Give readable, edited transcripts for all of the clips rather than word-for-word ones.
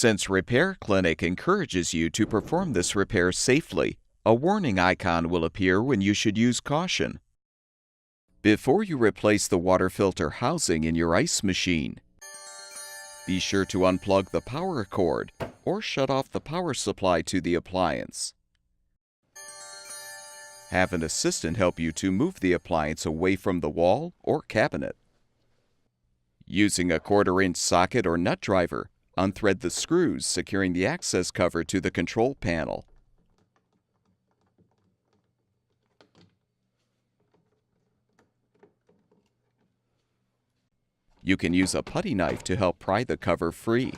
Since Repair Clinic encourages you to perform this repair safely, a warning icon will appear when you should use caution. Before you replace the water filter housing in your ice machine, be sure to unplug the power cord or shut off the power supply to the appliance. Have an assistant help you to move the appliance away from the wall or cabinet. Using a 1/4-inch socket or nut driver, unthread the screws securing the access cover to the control panel. You can use a putty knife to help pry the cover free.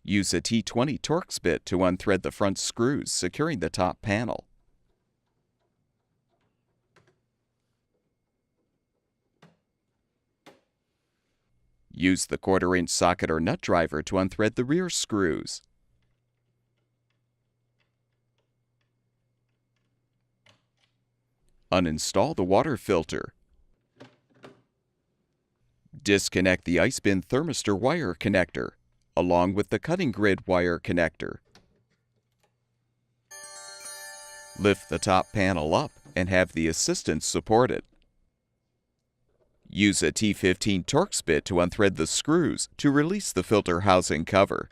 Use a T20 Torx bit to unthread the front screws securing the top panel. Use the 1/4-inch socket or nut driver to unthread the rear screws. Uninstall the water filter. Disconnect the ice bin thermistor wire connector, along with the cutting grid wire connector. Lift the top panel up and have the assistant support it. Use a T15 Torx bit to unthread the screws to release the filter housing cover.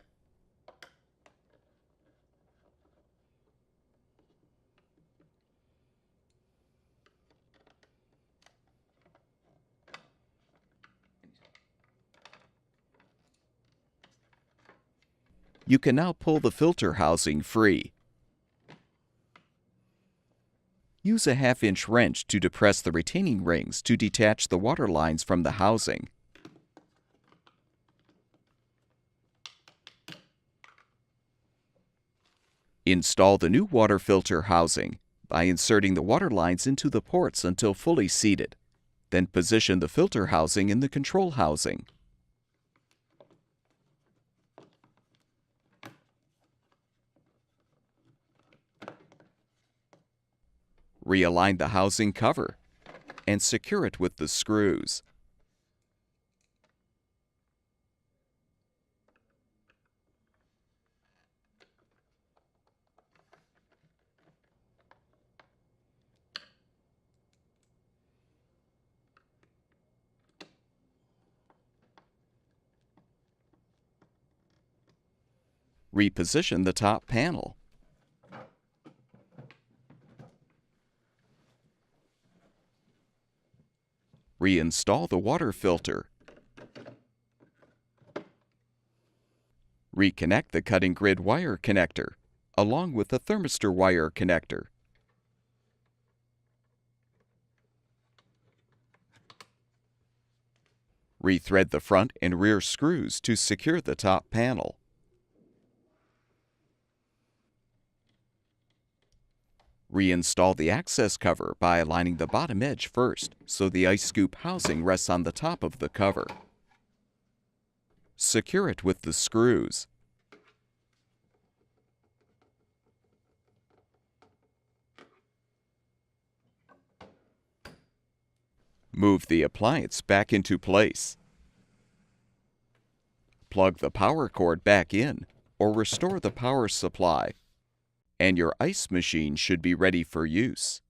You can now pull the filter housing free. Use a 1/2-inch wrench to depress the retaining rings to detach the water lines from the housing. Install the new water filter housing by inserting the water lines into the ports until fully seated. Then position the filter housing in the control housing. Realign the housing cover and secure it with the screws. Reposition the top panel. Reinstall the water filter. Reconnect the cutting grid wire connector, along with the thermistor wire connector. Rethread the front and rear screws to secure the top panel. Reinstall the access cover by aligning the bottom edge first so the ice scoop housing rests on the top of the cover. Secure it with the screws. Move the appliance back into place. Plug the power cord back in or restore the power supply, and your ice machine should be ready for use.